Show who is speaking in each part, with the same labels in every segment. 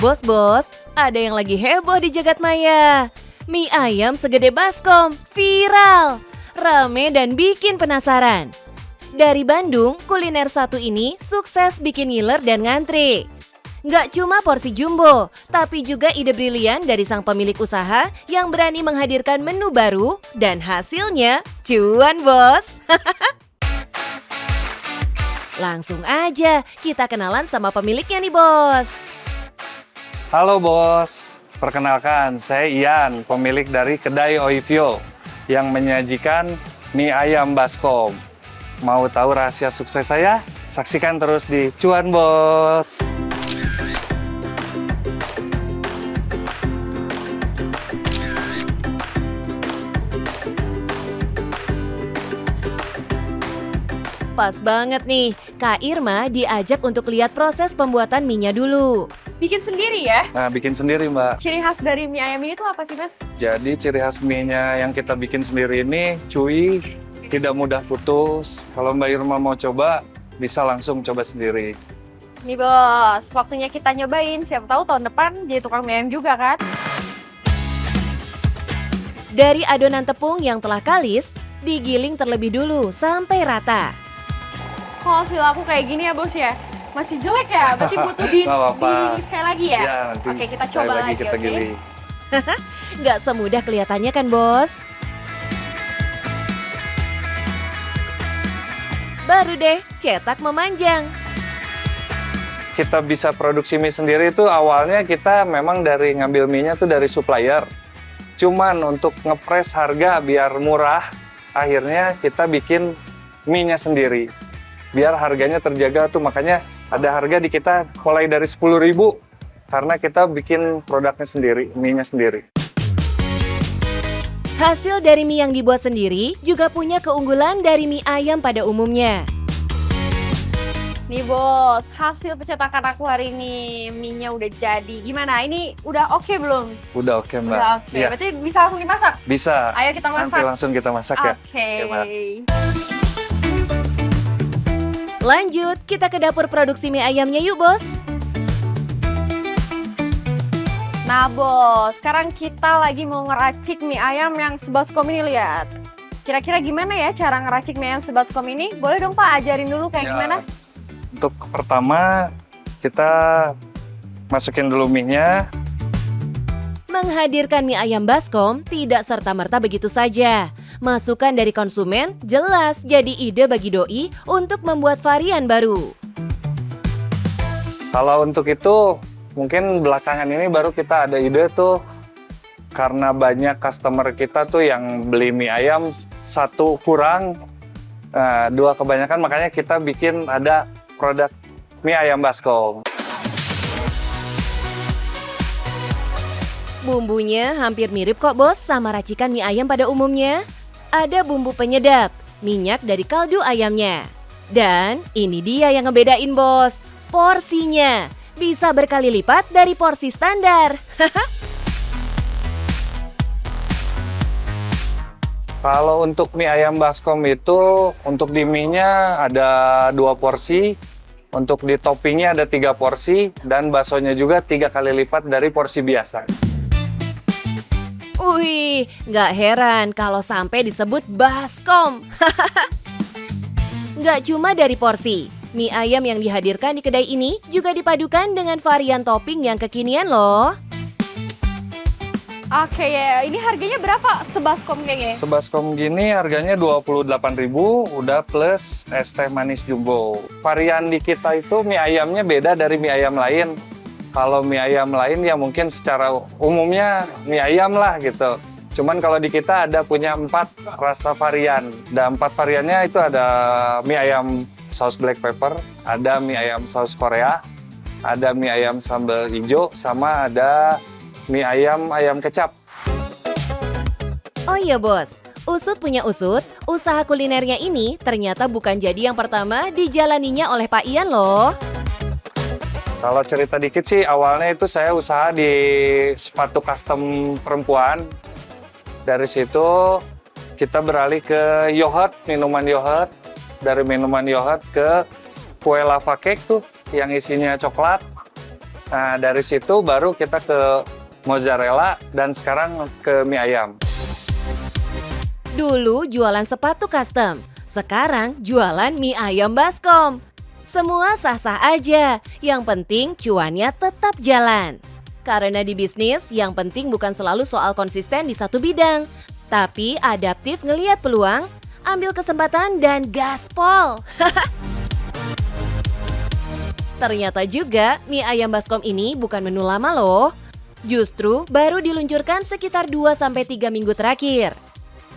Speaker 1: Bos, ada yang lagi heboh di jagat maya. Mie ayam segede baskom, viral, rame dan bikin penasaran. Dari Bandung, kuliner satu ini sukses bikin ngiler dan ngantri. Nggak cuma porsi jumbo, tapi juga ide brilian dari sang pemilik usaha yang berani menghadirkan menu baru dan hasilnya cuan, bos. Langsung aja kita kenalan sama pemiliknya nih, bos.
Speaker 2: Halo bos, perkenalkan saya Ian, pemilik dari kedai Oivio yang menyajikan mie ayam baskom. Mau tahu rahasia sukses saya? Saksikan terus di Cuan Bos.
Speaker 1: Pas banget nih, Kak Irma diajak untuk lihat proses pembuatan mie-nya dulu.
Speaker 3: Bikin sendiri ya?
Speaker 2: Nah, bikin sendiri Mbak.
Speaker 3: Ciri khas dari mie ayam ini tuh apa sih, Mas?
Speaker 2: Jadi ciri khas mie-nya yang kita bikin sendiri ini cuy, tidak mudah putus. Kalau Mbak Irma mau coba, bisa langsung coba sendiri.
Speaker 3: Nih bos, waktunya kita nyobain. Siapa tahu tahun depan jadi tukang mie ayam juga kan?
Speaker 1: Dari adonan tepung yang telah kalis, digiling terlebih dulu sampai rata.
Speaker 3: Kalau hasil aku kayak gini ya bos ya? Masih jelek ya? Berarti butuh di
Speaker 2: Nggak apa-apa.
Speaker 3: sekali lagi ya?
Speaker 2: Ya, nanti
Speaker 3: Oke, kita
Speaker 2: sekali
Speaker 3: coba
Speaker 2: lagi
Speaker 3: lagi,
Speaker 2: kita
Speaker 3: oke?
Speaker 2: giling.
Speaker 1: Nggak semudah kelihatannya kan, bos? Baru deh, cetak memanjang.
Speaker 2: Kita bisa produksi mie sendiri itu awalnya kita memang dari ngambil mie-nya tuh dari supplier. Cuman untuk ngepres harga biar murah, akhirnya kita bikin mie-nya sendiri. Biar harganya terjaga tuh, makanya ada harga di kita mulai dari 10.000 karena kita bikin produknya sendiri, mie-nya sendiri.
Speaker 1: Hasil dari mie yang dibuat sendiri juga punya keunggulan dari mie ayam pada umumnya.
Speaker 3: Nih bos, hasil pencetakan aku hari ini. Mie-nya udah jadi. Gimana? Ini udah oke belum?
Speaker 2: Udah oke Mbak.
Speaker 3: Udah oke.
Speaker 2: Iya,
Speaker 3: Berarti bisa langsung dimasak?
Speaker 2: bisa.
Speaker 3: Ayo kita
Speaker 2: Nanti
Speaker 3: masak.
Speaker 2: langsung kita masak ya.
Speaker 3: Oke.
Speaker 2: Oke, Mbak.
Speaker 1: Lanjut, kita ke dapur produksi mie ayamnya yuk, bos.
Speaker 3: Nah bos, sekarang kita lagi mau ngeracik mie ayam yang sebaskom ini, lihat. Kira-kira gimana ya cara ngeracik mie ayam sebaskom ini? Boleh dong Pak, ajarin dulu kayak
Speaker 2: Ya,
Speaker 3: gimana?
Speaker 2: Untuk pertama, kita masukin dulu mie-nya.
Speaker 1: Menghadirkan mie ayam baskom tidak serta-merta begitu saja. Masukan dari konsumen jelas jadi ide bagi doi untuk membuat varian baru.
Speaker 2: Kalau untuk itu, mungkin belakangan ini baru kita ada ide tuh, karena banyak customer kita tuh yang beli mie ayam, satu kurang, dua kebanyakan, makanya kita bikin ada produk mie ayam baskom.
Speaker 1: Bumbunya hampir mirip kok, bos, sama racikan mie ayam pada umumnya. Ada bumbu penyedap, minyak dari kaldu ayamnya. Dan ini dia yang ngebedain, bos, porsinya. Bisa berkali lipat dari porsi standar.
Speaker 2: Kalau untuk mie ayam baskom itu, untuk di mie-nya ada 2 porsi, untuk di toppingnya ada 3 porsi, dan baksonya juga 3 kali lipat dari porsi biasa.
Speaker 1: Wih, nggak heran kalau sampai disebut baskom. Nggak cuma dari porsi, mie ayam yang dihadirkan di kedai ini juga dipadukan dengan varian topping yang kekinian loh.
Speaker 3: Oke ya, ini harganya berapa sebaskom kayak gini?
Speaker 2: Sebaskom gini harganya 28.000, udah plus es teh manis jumbo. Varian di kita itu mie ayamnya beda dari mie ayam lain. Kalau mie ayam lain ya mungkin secara umumnya mie ayam lah gitu. Cuman kalau di kita ada punya 4 rasa varian. Dan 4 variannya itu ada mie ayam saus black pepper, ada mie ayam saus Korea, ada mie ayam sambal hijau, sama ada mie ayam kecap.
Speaker 1: Oh iya, bos, usut punya usut, usaha kulinernya ini ternyata bukan jadi yang pertama dijalaninya oleh Pak Ian loh.
Speaker 2: Kalau cerita dikit sih, awalnya itu saya usaha di sepatu custom perempuan. Dari situ kita beralih ke yogurt, minuman yogurt. Dari minuman yogurt ke kue lava cake tuh yang isinya coklat. Nah, dari situ baru kita ke mozzarella dan sekarang ke mie ayam.
Speaker 1: Dulu jualan sepatu custom, sekarang jualan mie ayam baskom. Semua sah-sah aja, yang penting cuannya tetap jalan. Karena di bisnis, yang penting bukan selalu soal konsisten di satu bidang, tapi adaptif ngeliat peluang, ambil kesempatan dan gaspol. Ternyata juga mie ayam baskom ini bukan menu lama loh. Justru baru diluncurkan sekitar 2-3 minggu terakhir.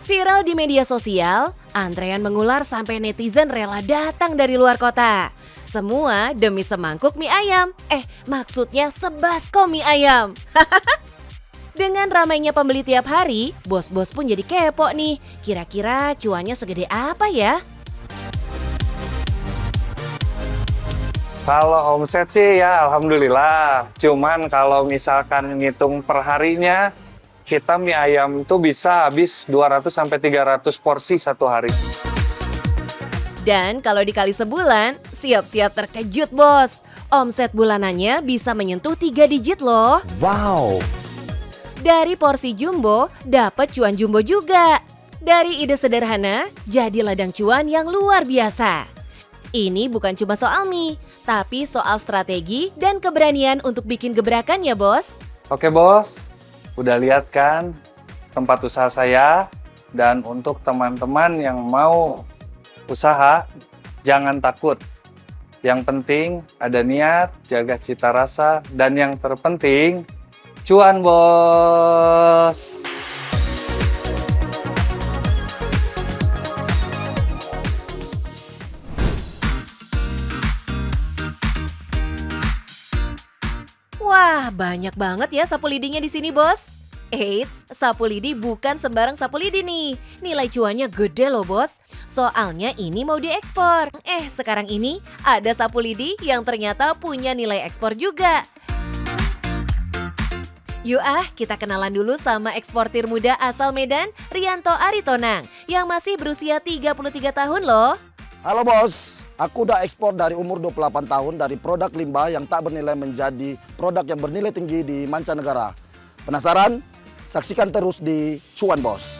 Speaker 1: Viral di media sosial, antrean mengular sampai netizen rela datang dari luar kota. Semua demi semangkuk mie ayam. Maksudnya sebaskom mie ayam. Dengan ramainya pembeli tiap hari, bos-bos pun jadi kepo nih. Kira-kira cuannya segede apa ya?
Speaker 2: Kalau omset sih ya alhamdulillah. Cuman kalau misalkan ngitung per harinya, kita mie ayam tuh bisa habis 200-300 porsi satu hari.
Speaker 1: Dan kalau dikali sebulan, siap-siap terkejut bos. Omset bulanannya bisa menyentuh 3 digit loh.
Speaker 4: Wow.
Speaker 1: Dari porsi jumbo, dapat cuan jumbo juga. Dari ide sederhana, jadi ladang cuan yang luar biasa. Ini bukan cuma soal mie, tapi soal strategi dan keberanian untuk bikin gebrakan ya bos.
Speaker 2: Oke bos, udah lihat kan tempat usaha saya? Dan untuk teman-teman yang mau usaha, jangan takut. Yang penting ada niat, jaga cita rasa, dan yang terpenting, cuan bos!
Speaker 1: Wah, banyak banget ya sapu lidinya di sini bos. Eits, sapu lidi bukan sembarang sapu lidi nih. Nilai cuannya gede loh bos. Soalnya ini mau diekspor. Sekarang ini ada sapu lidi yang ternyata punya nilai ekspor juga. Yuk kita kenalan dulu sama eksportir muda asal Medan, Rianto Aritonang, yang masih berusia 33 tahun loh.
Speaker 4: Halo bos, aku udah ekspor dari umur 28 tahun dari produk limbah yang tak bernilai menjadi produk yang bernilai tinggi di mancanegara. Penasaran? Saksikan terus di Cuan Bos.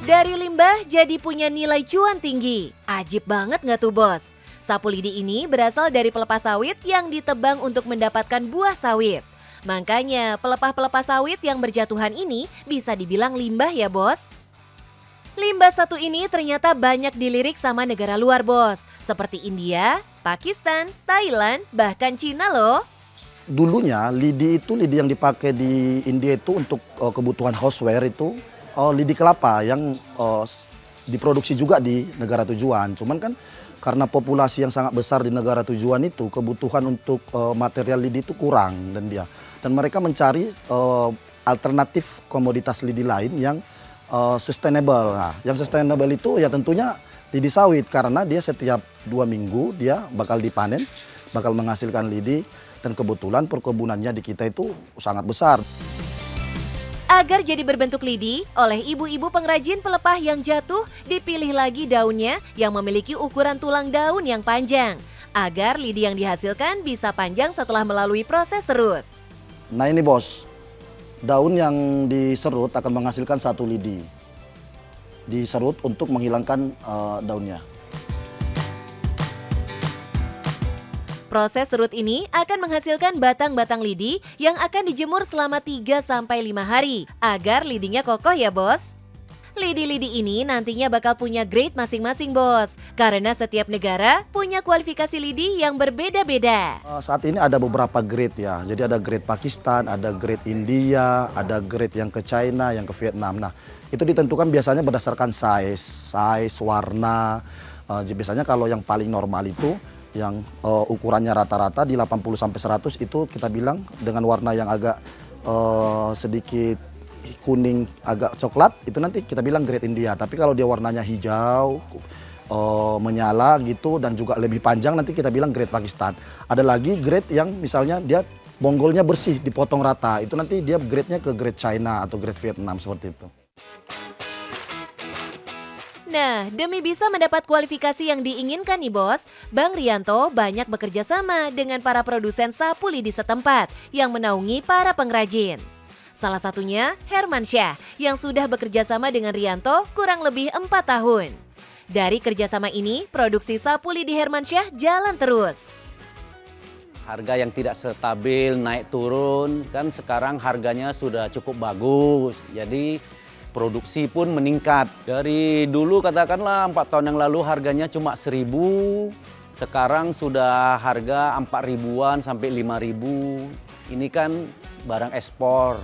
Speaker 1: Dari limbah jadi punya nilai cuan tinggi. Ajib banget nggak tuh bos? Sapu lidi ini berasal dari pelepah sawit yang ditebang untuk mendapatkan buah sawit. Makanya pelepah-pelepah sawit yang berjatuhan ini bisa dibilang limbah ya bos. Limbah satu ini ternyata banyak dilirik sama negara luar bos. Seperti India, Pakistan, Thailand, bahkan Cina loh.
Speaker 4: Dulunya lidi yang dipakai di India itu untuk kebutuhan houseware itu lidi kelapa yang diproduksi juga di negara tujuan. Cuman kan karena populasi yang sangat besar di negara tujuan itu, kebutuhan untuk material lidi itu kurang dan mereka mencari alternatif komoditas lidi lain yang sustainable. Nah, yang sustainable itu ya tentunya lidi sawit karena dia setiap 2 minggu dia bakal dipanen, bakal menghasilkan lidi dan kebetulan perkebunannya di kita itu sangat besar.
Speaker 1: Agar jadi berbentuk lidi, oleh ibu-ibu pengrajin pelepah yang jatuh, dipilih lagi daunnya yang memiliki ukuran tulang daun yang panjang, agar lidi yang dihasilkan bisa panjang setelah melalui proses serut.
Speaker 4: Nah ini bos, daun yang diserut akan menghasilkan 1 lidi. Diserut untuk menghilangkan daunnya.
Speaker 1: Proses serut ini akan menghasilkan batang-batang lidi yang akan dijemur selama 3-5 hari agar lidinya kokoh ya bos. Lidi-lidi ini nantinya bakal punya grade masing-masing bos, karena setiap negara punya kualifikasi lidi yang berbeda-beda.
Speaker 4: Saat ini ada beberapa grade ya, jadi ada grade Pakistan, ada grade India, ada grade yang ke China, yang ke Vietnam. Nah itu ditentukan biasanya berdasarkan size, warna. Biasanya kalau yang paling normal itu yang ukurannya rata-rata di 80-100 itu kita bilang dengan warna yang agak sedikit kuning agak coklat itu nanti kita bilang grade India. Tapi kalau dia warnanya hijau menyala gitu dan juga lebih panjang nanti kita bilang grade Pakistan. Ada lagi grade yang misalnya dia bonggolnya bersih dipotong rata itu nanti dia grade-nya ke grade China atau grade Vietnam seperti itu.
Speaker 1: Nah, demi bisa mendapat kualifikasi yang diinginkan nih bos, Bang Rianto banyak bekerja sama dengan para produsen sapu lidi setempat yang menaungi para pengrajin. Salah satunya Hermansyah yang sudah bekerja sama dengan Rianto kurang lebih 4 tahun. Dari kerjasama ini, produksi sapu lidi Hermansyah jalan terus.
Speaker 5: Harga yang tidak stabil, naik turun, kan sekarang harganya sudah cukup bagus. Jadi produksi pun meningkat. Dari dulu katakanlah 4 tahun yang lalu harganya cuma 1.000, sekarang sudah harga 4.000-an sampai 5.000. Ini kan barang ekspor.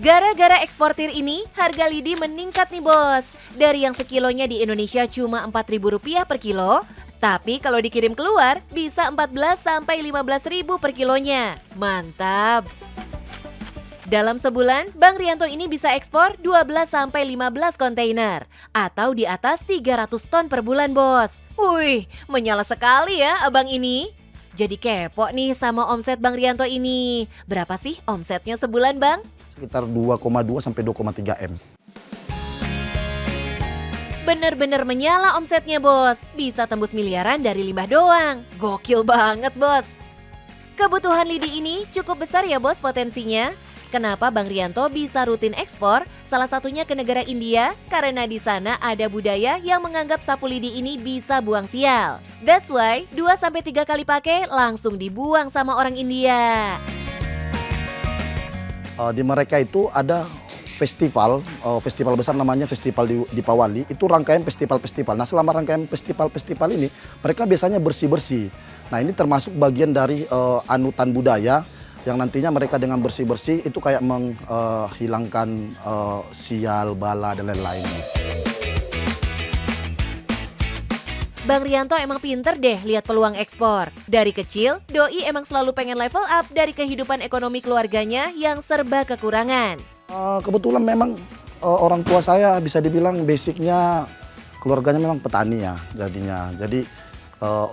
Speaker 1: Gara-gara eksportir ini, harga lidi meningkat nih bos. Dari yang sekilonya di Indonesia cuma Rp4.000 per kilo, tapi kalau dikirim keluar bisa 14 sampai 15.000 per kilonya. Mantap! Dalam sebulan, Bang Rianto ini bisa ekspor 12 sampai 15 kontainer atau di atas 300 ton per bulan, bos. Wih, menyala sekali ya abang ini. Jadi kepo nih sama omset Bang Rianto ini. Berapa sih omsetnya sebulan, Bang?
Speaker 4: Sekitar 2,2 sampai 2,3 M.
Speaker 1: Bener-bener menyala omsetnya, bos. Bisa tembus miliaran dari limbah doang. Gokil banget, bos. Kebutuhan lidi ini cukup besar ya, bos, potensinya. Kenapa Bang Rianto bisa rutin ekspor? Salah satunya ke negara India, karena di sana ada budaya yang menganggap sapu lidi ini bisa buang sial. That's why 2-3 kali pakai langsung dibuang sama orang India.
Speaker 4: Di mereka itu ada festival besar namanya Festival Deepawali. Itu rangkaian festival-festival. Nah, selama rangkaian festival-festival ini, mereka biasanya bersih-bersih. Nah, ini termasuk bagian dari anutan budaya yang nantinya mereka dengan bersih-bersih itu kayak menghilangkan sial, bala, dan lain-lain.
Speaker 1: Bang Rianto emang pinter deh lihat peluang ekspor. Dari kecil, Doi emang selalu pengen level up dari kehidupan ekonomi keluarganya yang serba kekurangan.
Speaker 4: Kebetulan memang orang tua saya bisa dibilang basicnya keluarganya memang petani ya jadinya. Jadi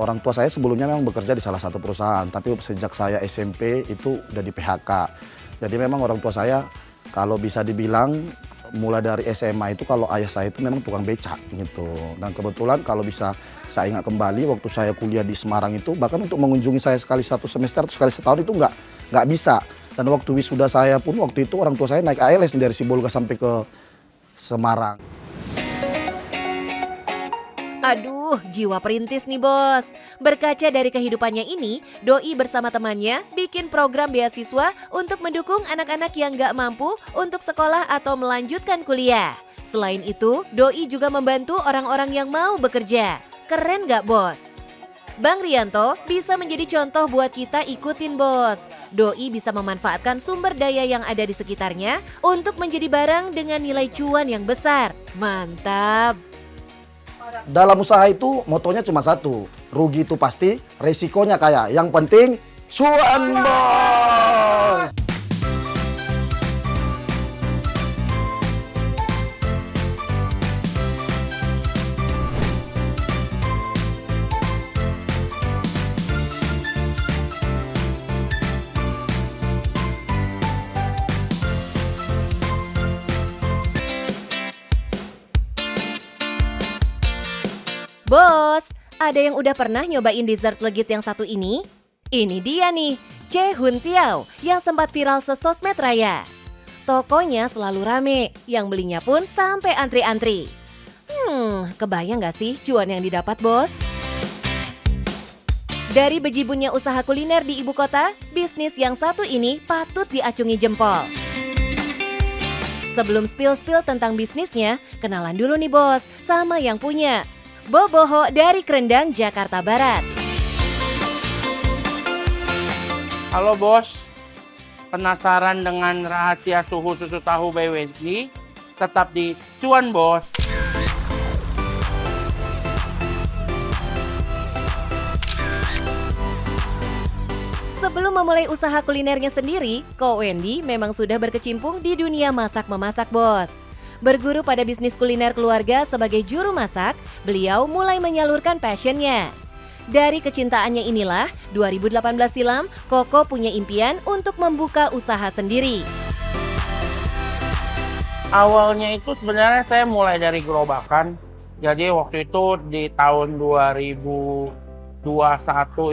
Speaker 4: orang tua saya sebelumnya memang bekerja di salah satu perusahaan, tapi sejak saya SMP itu udah di PHK. Jadi memang orang tua saya kalau bisa dibilang mulai dari SMA itu kalau ayah saya itu memang tukang becak gitu. Dan kebetulan kalau bisa saya ingat kembali waktu saya kuliah di Semarang itu bahkan untuk mengunjungi saya sekali satu semester atau sekali setahun itu nggak bisa. Dan waktu wisuda saya pun waktu itu orang tua saya naik ALS dari Sibolga sampai ke Semarang.
Speaker 1: Aduh, jiwa perintis nih bos. Berkaca dari kehidupannya ini, Doi bersama temannya bikin program beasiswa untuk mendukung anak-anak yang gak mampu untuk sekolah atau melanjutkan kuliah. Selain itu, Doi juga membantu orang-orang yang mau bekerja. Keren gak bos? Bang Rianto bisa menjadi contoh buat kita ikutin bos. Doi bisa memanfaatkan sumber daya yang ada di sekitarnya untuk menjadi barang dengan nilai cuan yang besar. Mantap!
Speaker 4: Dalam usaha itu motonya cuma satu, rugi itu pasti, resikonya kayak. Yang penting cuan bos.
Speaker 1: Bos, ada yang udah pernah nyobain dessert legit yang satu ini? Ini dia nih, Che Hun Tiao yang sempat viral sesosmed raya. Tokonya selalu rame, yang belinya pun sampai antri-antri. Kebayang gak sih cuan yang didapat bos? Dari bejibunnya usaha kuliner di ibu kota, bisnis yang satu ini patut diacungi jempol. Sebelum spill-spill tentang bisnisnya, kenalan dulu nih bos sama yang punya. Boboho dari Krendang, Jakarta Barat.
Speaker 6: Halo bos, penasaran dengan rahasia suhu susu tahu BWG? Tetap di Cuan Bos.
Speaker 1: Sebelum memulai usaha kulinernya sendiri, Ko Wendy memang sudah berkecimpung di dunia masak-memasak bos. Berguru pada bisnis kuliner keluarga sebagai juru masak, beliau mulai menyalurkan passionnya. Dari kecintaannya inilah, 2018 silam, Koko punya impian untuk membuka usaha sendiri.
Speaker 6: Awalnya itu sebenarnya saya mulai dari gerobakan. Jadi waktu itu di tahun 2021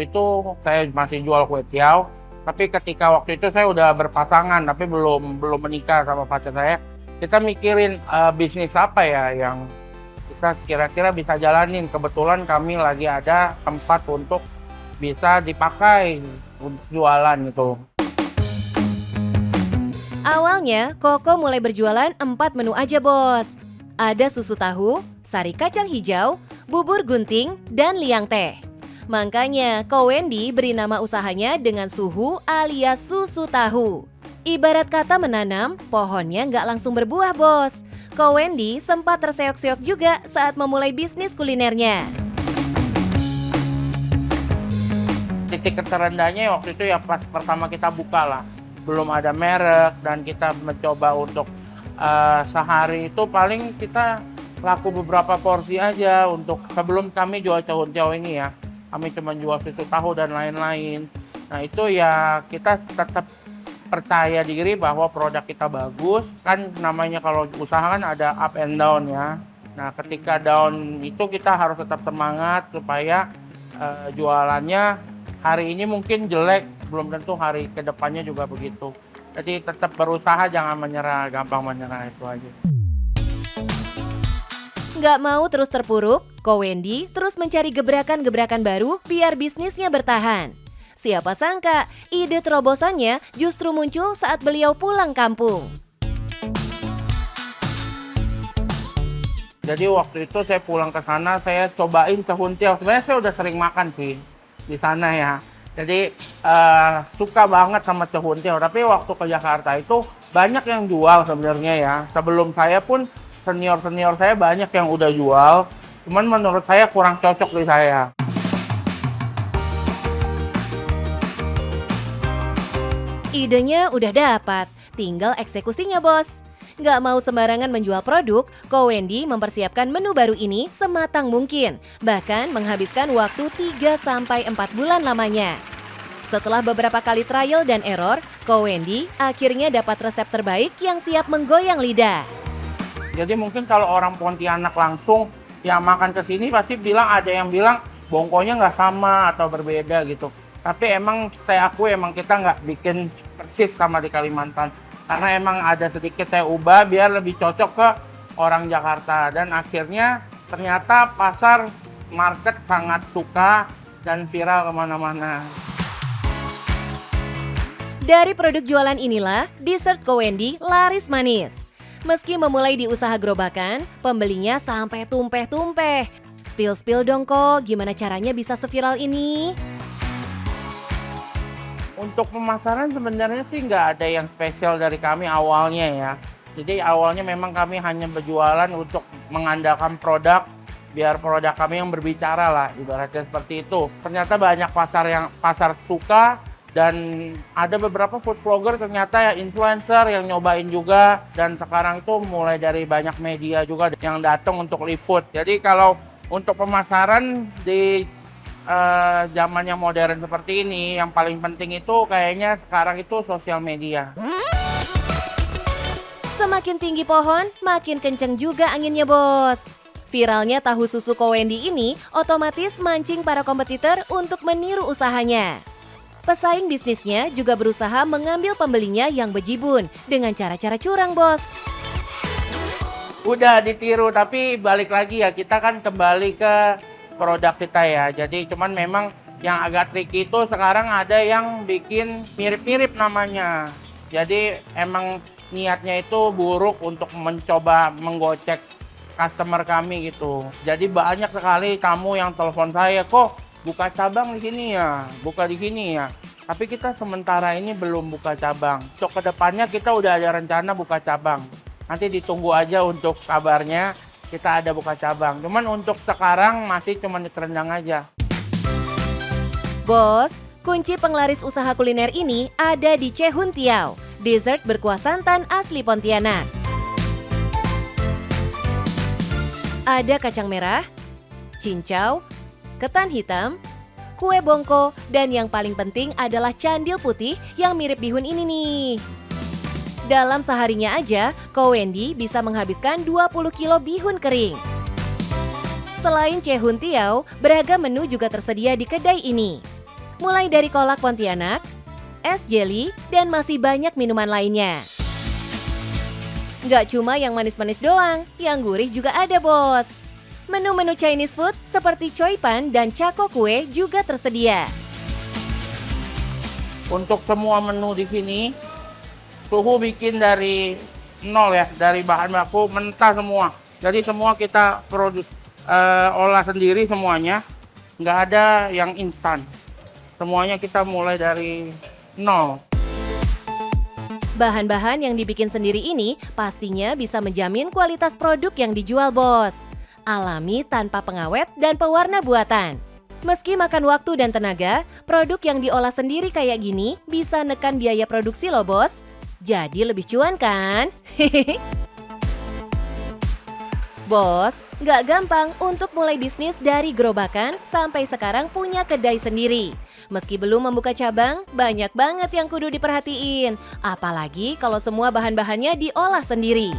Speaker 6: itu saya masih jual kue tiaw. Tapi ketika waktu itu saya udah berpasangan, tapi belum menikah sama pacar saya. Kita mikirin bisnis apa ya yang kita kira-kira bisa jalanin. Kebetulan kami lagi ada tempat untuk bisa dipakai untuk jualan gitu.
Speaker 1: Awalnya, Koko mulai berjualan 4 menu aja, Bos. Ada susu tahu, sari kacang hijau, bubur gunting, dan liang teh. Makanya, Ko Wendy beri nama usahanya dengan Suhu alias susu tahu. Ibarat kata menanam, pohonnya nggak langsung berbuah, Bos. Ko Wendy sempat terseok-seok juga saat memulai bisnis kulinernya.
Speaker 6: Titik terendahnya waktu itu ya pas pertama kita buka lah. Belum ada merek dan kita mencoba untuk sehari itu paling kita laku beberapa porsi aja untuk sebelum kami jual cahun-cahun ini ya. Kami cuma jual susu tahu dan lain-lain. Nah itu ya kita tetap percaya diri bahwa produk kita bagus. Kan namanya kalau usaha kan ada up and down ya. Nah ketika down itu kita harus tetap semangat supaya jualannya hari ini mungkin jelek, belum tentu hari kedepannya juga begitu. Jadi tetap berusaha, jangan menyerah, gampang menyerah itu aja.
Speaker 1: Nggak mau terus terpuruk, Ko Wendy terus mencari gebrakan-gebrakan baru biar bisnisnya bertahan. Siapa sangka, ide terobosannya justru muncul saat beliau pulang kampung.
Speaker 6: Jadi waktu itu saya pulang ke sana, saya cobain cahuntiao. Sebenarnya saya udah sering makan sih di sana ya. Jadi suka banget sama cahuntiao. Tapi waktu ke Jakarta itu banyak yang jual sebenarnya ya. Sebelum saya pun senior-senior saya banyak yang udah jual. Cuman menurut saya kurang cocok di saya.
Speaker 1: Idenya udah dapat, tinggal eksekusinya, Bos. Nggak mau sembarangan menjual produk, Ko Wendy mempersiapkan menu baru ini sematang mungkin, bahkan menghabiskan waktu 3-4 bulan lamanya. Setelah beberapa kali trial dan error, Ko Wendy akhirnya dapat resep terbaik yang siap menggoyang lidah.
Speaker 6: Jadi mungkin kalau orang Pontianak langsung yang makan ke sini pasti ada yang bilang bongkonya nggak sama atau berbeda gitu. Tapi emang saya akui emang kita nggak bikin persis sama di Kalimantan. Karena emang ada sedikit saya ubah biar lebih cocok ke orang Jakarta. Dan akhirnya ternyata pasar market sangat suka dan viral kemana-mana.
Speaker 1: Dari produk jualan inilah, dessert Ko Wendy laris manis. Meski memulai di usaha gerobakan, pembelinya sampai tumpeh-tumpeh. Spill dong Ko, gimana caranya bisa seviral ini?
Speaker 6: Untuk pemasaran sebenarnya sih nggak ada yang spesial dari kami awalnya ya. Jadi awalnya memang kami hanya berjualan untuk mengandalkan produk, biar produk kami yang berbicara lah, ibaratnya seperti itu. Ternyata banyak pasar suka, dan ada beberapa food blogger ternyata ya influencer yang nyobain juga. Dan sekarang itu mulai dari banyak media juga yang datang untuk liput. Jadi kalau untuk pemasaran di zaman yang modern seperti ini, yang paling penting itu kayaknya sekarang itu sosial media.
Speaker 1: Semakin tinggi pohon, makin kenceng juga anginnya, Bos. Viralnya tahu susu Ko Wendy ini otomatis mancing para kompetitor untuk meniru usahanya. Pesaing bisnisnya juga berusaha mengambil pembelinya yang bejibun dengan cara-cara curang, Bos.
Speaker 6: Udah ditiru, tapi balik lagi ya, kita kan kembali ke produk kita ya. Jadi cuman memang yang agak tricky itu sekarang ada yang bikin mirip-mirip namanya. Jadi emang niatnya itu buruk untuk mencoba menggocek customer kami gitu. Jadi banyak sekali tamu yang telepon saya, kok buka cabang di sini ya, buka di sini ya. Tapi kita sementara ini belum buka cabang. Untuk kedepannya kita udah ada rencana buka cabang. Nanti ditunggu aja untuk kabarnya, kita ada buka cabang. Cuman untuk sekarang masih cuma di Terendang aja.
Speaker 1: Bos, kunci penglaris usaha kuliner ini ada di Cahuntiao, dessert berkuah santan asli Pontianak. Ada kacang merah, cincau, ketan hitam, kue bongko, dan yang paling penting adalah candil putih yang mirip bihun ini nih. Dalam seharinya aja, Ko Wendy bisa menghabiskan 20 kilo bihun kering. Selain cehun tiao, beragam menu juga tersedia di kedai ini. Mulai dari kolak Pontianak, es jelly, dan masih banyak minuman lainnya. Nggak cuma yang manis-manis doang, yang gurih juga ada, bos. Menu-menu Chinese food seperti choy pan dan cako kue juga tersedia.
Speaker 6: Untuk semua menu di sini, Suhu bikin dari nol ya, dari bahan baku mentah semua. Jadi semua kita olah sendiri semuanya, nggak ada yang instan. Semuanya kita mulai dari nol.
Speaker 1: Bahan-bahan yang dibikin sendiri ini pastinya bisa menjamin kualitas produk yang dijual, bos. Alami tanpa pengawet dan pewarna buatan. Meski makan waktu dan tenaga, produk yang diolah sendiri kayak gini bisa nekan biaya produksi loh, bos. Jadi lebih cuan kan? Bos, nggak gampang untuk mulai bisnis dari gerobakan sampai sekarang punya kedai sendiri. Meski belum membuka cabang, banyak banget yang kudu diperhatiin. Apalagi kalau semua bahan-bahannya diolah sendiri.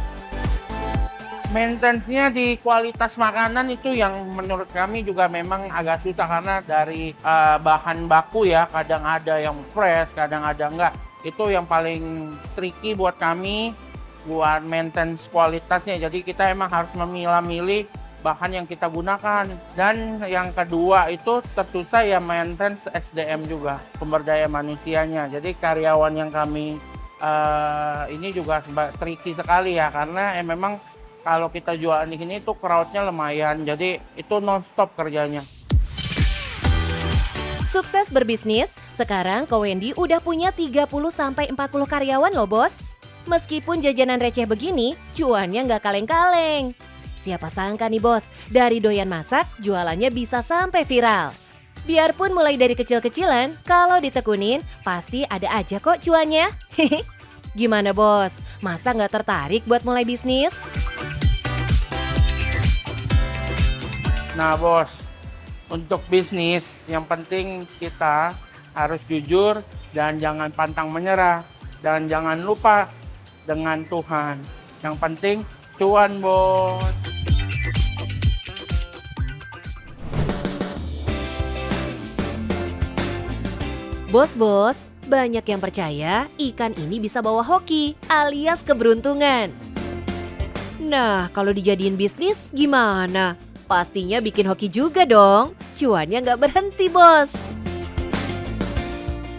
Speaker 6: Maintenance-nya di kualitas makanan itu yang menurut kami juga memang agak susah karena dari bahan baku ya, kadang ada yang fresh, kadang ada enggak. Itu yang paling tricky buat kami, buat maintenance kualitasnya. Jadi kita emang harus memilah-milih bahan yang kita gunakan. Dan yang kedua itu tersusah ya maintenance SDM juga, sumber daya manusianya. Jadi karyawan yang kami ini juga tricky sekali ya, karena memang kalau kita jualan di sini itu crowd-nya lumayan, jadi itu non-stop kerjanya.
Speaker 1: Sukses berbisnis, sekarang Ko Wendy udah punya 30-40 karyawan loh, bos. Meskipun jajanan receh begini, cuannya nggak kaleng-kaleng. Siapa sangka nih, bos, dari doyan masak, jualannya bisa sampai viral. Biarpun mulai dari kecil-kecilan, kalau ditekunin, pasti ada aja kok cuannya. Gimana, bos? Masa nggak tertarik buat mulai bisnis?
Speaker 6: Nah, bos, untuk bisnis yang penting kita harus jujur dan jangan pantang menyerah. Dan jangan lupa dengan Tuhan. Yang penting cuan, bos.
Speaker 1: Bos-bos, banyak yang percaya ikan ini bisa bawa hoki alias keberuntungan. Nah, kalau dijadiin bisnis gimana? Pastinya bikin hoki juga dong. Cuannya nggak berhenti, bos.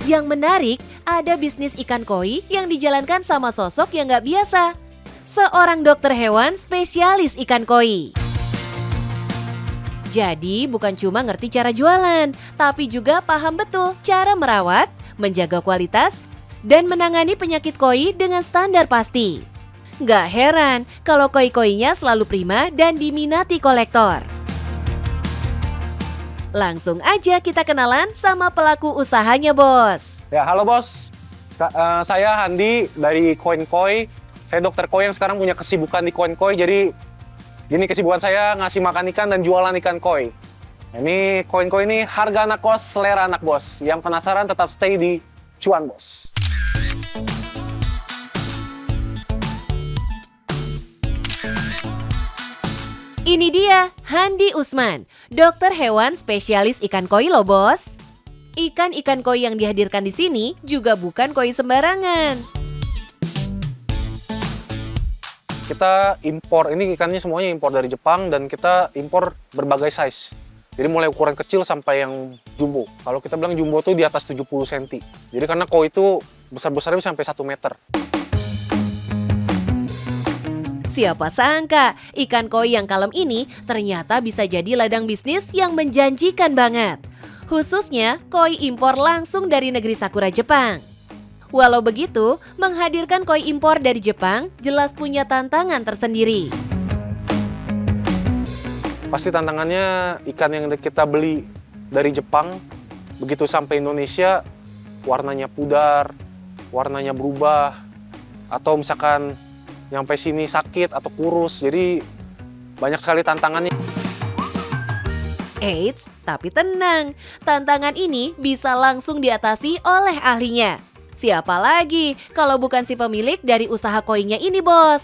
Speaker 1: Yang menarik, ada bisnis ikan koi yang dijalankan sama sosok yang nggak biasa. Seorang dokter hewan spesialis ikan koi. Jadi bukan cuma ngerti cara jualan, tapi juga paham betul cara merawat, menjaga kualitas, dan menangani penyakit koi dengan standar pasti. Nggak heran kalau koi-koinya selalu prima dan diminati kolektor. Langsung aja kita kenalan sama pelaku usahanya, bos.
Speaker 7: Ya, halo bos. Saya Handi dari Koin Koi. Saya dokter koi yang sekarang punya kesibukan di Koin Koi. Jadi, gini kesibukan saya ngasih makan ikan dan jualan ikan koi. Ini Koin Koi ini harga anak kos, selera anak bos. Yang penasaran tetap stay di Cuan, bos.
Speaker 1: Ini dia Handi Usman, dokter hewan spesialis ikan koi loh, bos. Ikan-ikan koi yang dihadirkan di sini juga bukan koi sembarangan.
Speaker 7: Kita impor, ini ikannya semuanya impor dari Jepang dan kita impor berbagai size. Jadi mulai ukuran kecil sampai yang jumbo. Kalau kita bilang jumbo tuh di atas 70 cm. Jadi karena koi itu besar-besarnya bisa sampai 1 meter.
Speaker 1: Siapa sangka ikan koi yang kalem ini ternyata bisa jadi ladang bisnis yang menjanjikan banget. Khususnya koi impor langsung dari negeri Sakura, Jepang. Walau begitu, menghadirkan koi impor dari Jepang jelas punya tantangan tersendiri.
Speaker 7: Pasti tantangannya ikan yang kita beli dari Jepang, begitu sampai Indonesia, warnanya pudar, warnanya berubah, atau misalkan nyampe sini sakit atau kurus, jadi banyak sekali tantangannya.
Speaker 1: Eits, tapi tenang, tantangan ini bisa langsung diatasi oleh ahlinya. Siapa lagi kalau bukan si pemilik dari usaha koinya ini, Bos?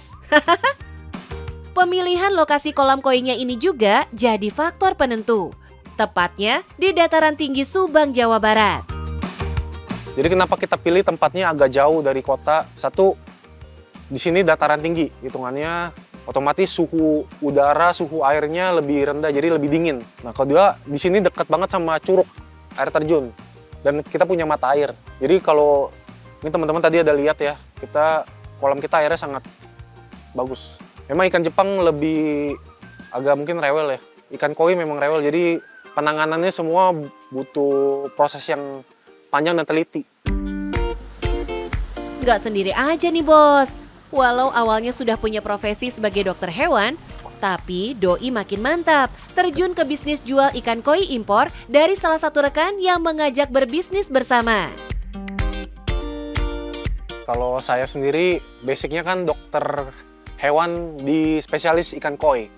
Speaker 1: Pemilihan lokasi kolam koinya ini juga jadi faktor penentu. Tepatnya di dataran tinggi Subang, Jawa Barat.
Speaker 7: Jadi kenapa kita pilih tempatnya agak jauh dari kota? Satu, di sini dataran tinggi, hitungannya otomatis suhu udara, suhu airnya lebih rendah, jadi lebih dingin. Nah, kedua, di sini dekat banget sama curug, air terjun. Dan kita punya mata air. Jadi kalau, ini teman-teman tadi ada lihat ya, kolam kita airnya sangat bagus. Memang ikan Jepang lebih agak mungkin rewel ya. Ikan koi memang rewel, jadi penanganannya semua butuh proses yang panjang dan teliti.
Speaker 1: Nggak sendiri aja nih, Bos. Walau awalnya sudah punya profesi sebagai dokter hewan, tapi Doi makin mantap terjun ke bisnis jual ikan koi impor dari salah satu rekan yang mengajak berbisnis bersama.
Speaker 7: Kalau saya sendiri, basicnya kan dokter hewan di spesialis ikan koi.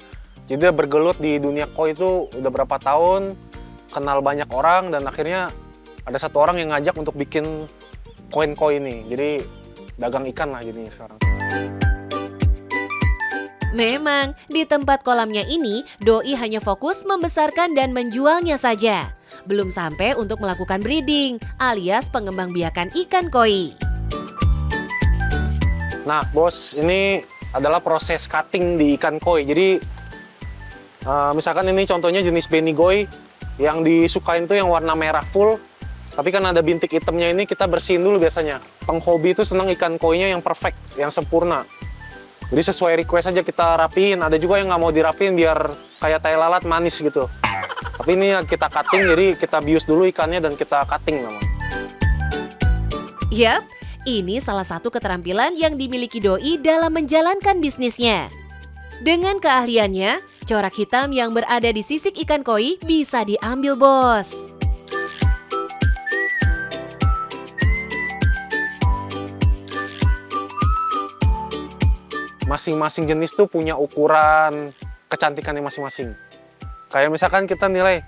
Speaker 7: Jadi dia bergelut di dunia koi itu udah berapa tahun, kenal banyak orang, dan akhirnya ada satu orang yang ngajak untuk bikin koin koi ini. Jadi dagang ikan lah jadinya sekarang.
Speaker 1: Memang, di tempat kolamnya ini, Doi hanya fokus membesarkan dan menjualnya saja. Belum sampai untuk melakukan breeding, alias pengembangbiakan ikan koi.
Speaker 7: Nah, Bos, ini adalah proses cutting di ikan koi. Jadi, misalkan ini contohnya jenis benigoy, yang disukain tuh yang warna merah full, tapi kan ada bintik hitamnya ini kita bersihin dulu biasanya. Penghobi itu senang ikan koinya yang perfect, yang sempurna. Jadi sesuai request aja kita rapiin. Ada juga yang nggak mau dirapiin biar kayak tai lalat manis gitu. Tapi ini kita cutting, jadi kita bius dulu ikannya dan kita cutting namanya.
Speaker 1: Yap, ini salah satu keterampilan yang dimiliki Doi dalam menjalankan bisnisnya. Dengan keahliannya, corak hitam yang berada di sisik ikan koi bisa diambil, Bos.
Speaker 7: Masing-masing jenis tuh punya ukuran kecantikannya masing-masing. Kayak misalkan kita nilai,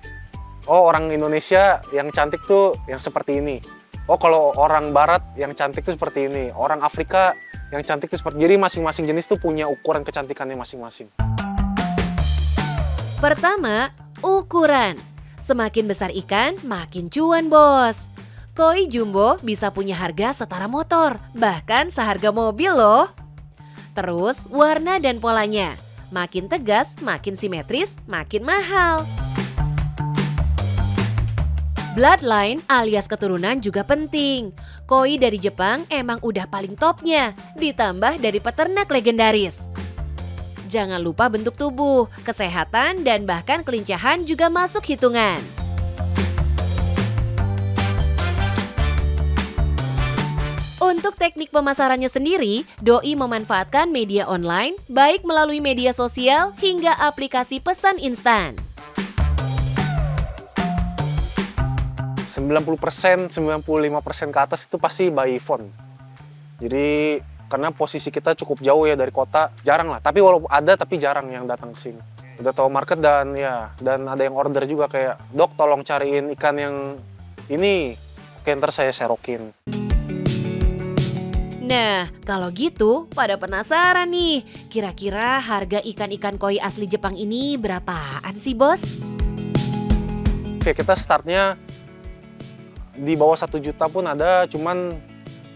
Speaker 7: oh orang Indonesia yang cantik tuh yang seperti ini. Oh kalau orang Barat yang cantik tuh seperti ini. Orang Afrika yang cantik tuh seperti ini. Jadi masing-masing jenis tuh punya ukuran kecantikannya masing-masing.
Speaker 1: Pertama, ukuran. Semakin besar ikan, makin cuan, Bos. Koi jumbo bisa punya harga setara motor, bahkan seharga mobil loh. Terus, warna dan polanya. Makin tegas, makin simetris, makin mahal. Bloodline alias keturunan juga penting. Koi dari Jepang emang udah paling topnya, ditambah dari peternak legendaris. Jangan lupa bentuk tubuh, kesehatan, dan bahkan kelincahan juga masuk hitungan. Untuk teknik pemasarannya sendiri, Doi memanfaatkan media online, baik melalui media sosial hingga aplikasi pesan instan.
Speaker 7: 90%, 95% ke atas itu pasti by phone. Jadi karena posisi kita cukup jauh ya dari kota, jarang lah. Tapi walaupun ada, tapi jarang yang datang ke sini. Udah tahu market dan ada yang order juga kayak, "Dok, tolong cariin ikan yang ini." Oke, ntar saya serokin.
Speaker 1: Nah, kalau gitu pada penasaran nih, kira-kira harga ikan-ikan koi asli Jepang ini berapaan sih, Bos?
Speaker 7: Oke, kita startnya di bawah 1 juta pun ada, cuman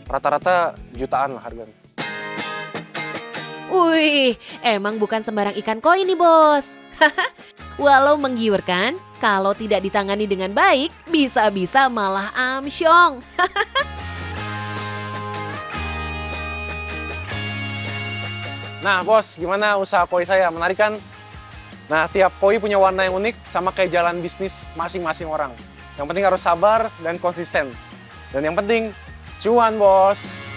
Speaker 7: rata-rata jutaan lah harganya.
Speaker 1: Wih, emang bukan sembarang ikan koi nih, Bos. Walau menggiurkan, kalau tidak ditangani dengan baik, bisa-bisa malah amsyong.
Speaker 7: Nah, Bos, gimana usaha koi saya? Menarik kan? Nah, tiap koi punya warna yang unik sama kayak jalan bisnis masing-masing orang. Yang penting harus sabar dan konsisten. Dan yang penting, cuan, Bos!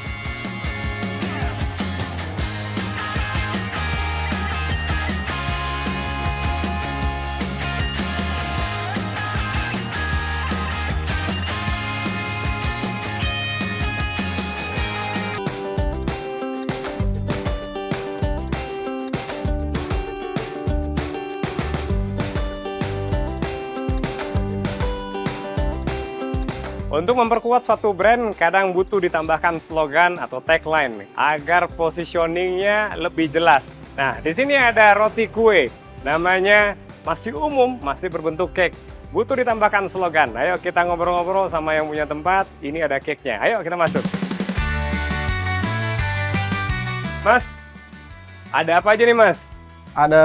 Speaker 8: Untuk memperkuat suatu brand, kadang butuh ditambahkan slogan atau tagline nih, agar positioningnya lebih jelas. Nah, di sini ada roti kue, namanya masih umum, masih berbentuk cake. Butuh ditambahkan slogan. Ayo kita ngobrol-ngobrol sama yang punya tempat. Ini ada cake-nya. Ayo kita masuk. Mas, ada apa aja nih Mas?
Speaker 9: Ada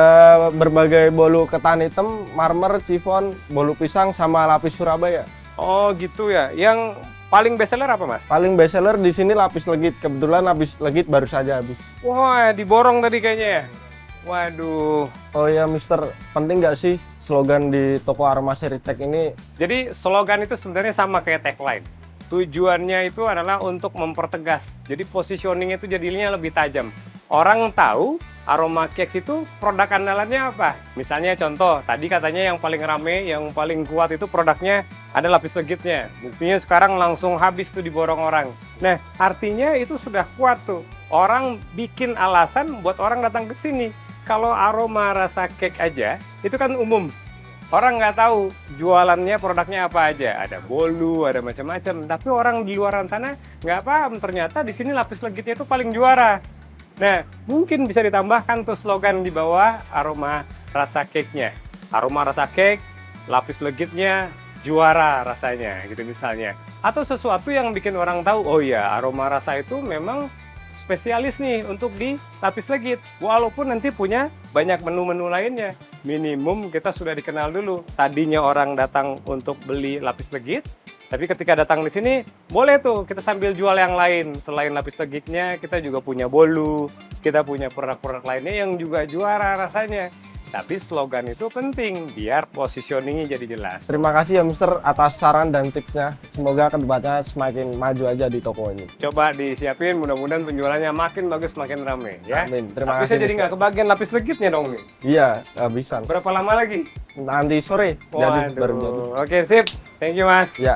Speaker 9: berbagai bolu ketan hitam, marmer, chiffon, bolu pisang, sama lapis Surabaya.
Speaker 8: Oh gitu ya. Yang paling bestseller apa Mas?
Speaker 9: Paling bestseller di sini lapis legit. Kebetulan lapis legit baru saja habis.
Speaker 8: Wah, diborong tadi kayaknya ya. Waduh.
Speaker 9: Oh ya, Mister, penting nggak sih slogan di toko Aroma Seritek ini?
Speaker 8: Jadi slogan itu sebenarnya sama kayak tagline. Tujuannya itu adalah untuk mempertegas. Jadi positioning itu jadinya lebih tajam. Orang tahu Aroma Cakes itu produk andalannya apa. Misalnya contoh, tadi katanya yang paling rame, yang paling kuat itu produknya ada lapis legitnya. Buktinya sekarang langsung habis tuh diborong orang. Nah, artinya itu sudah kuat tuh. Orang bikin alasan buat orang datang ke sini. Kalau aroma rasa cake aja, itu kan umum. Orang nggak tahu jualannya produknya apa aja. Ada bolu, ada macam-macam. Tapi orang di luar sana nggak paham. Ternyata di sini lapis legitnya itu paling juara. Nah, mungkin bisa ditambahkan tuh slogan di bawah aroma rasa cake-nya. Aroma rasa cake, lapis legitnya juara rasanya gitu misalnya. Atau sesuatu yang bikin orang tahu, oh ya aroma rasa itu memang spesialis nih untuk di lapis legit. Walaupun nanti punya banyak menu-menu lainnya. Minimum kita sudah dikenal dulu. Tadinya orang datang untuk beli lapis legit, tapi ketika datang di sini, boleh tuh kita sambil jual yang lain. Selain lapis legitnya, kita juga punya bolu, kita punya produk-produk lainnya yang juga juara rasanya. Tapi slogan itu penting, biar positioningnya jadi jelas.
Speaker 9: Terima kasih ya Mister atas saran dan tipsnya. Semoga kedepannya semakin maju aja di toko ini.
Speaker 8: Coba disiapin, mudah-mudahan penjualannya makin bagus, makin rame ya.
Speaker 9: Amin. Terima
Speaker 8: Tapi
Speaker 9: kasih.
Speaker 8: saya jadi nggak
Speaker 9: Mister.
Speaker 8: kebagian lapis legitnya dong nih.
Speaker 9: Iya, bisa.
Speaker 8: Berapa lama lagi?
Speaker 9: Nanti sore jadi baru jadi.
Speaker 8: Waduh, oke sip. Thank you mas.
Speaker 9: Ya.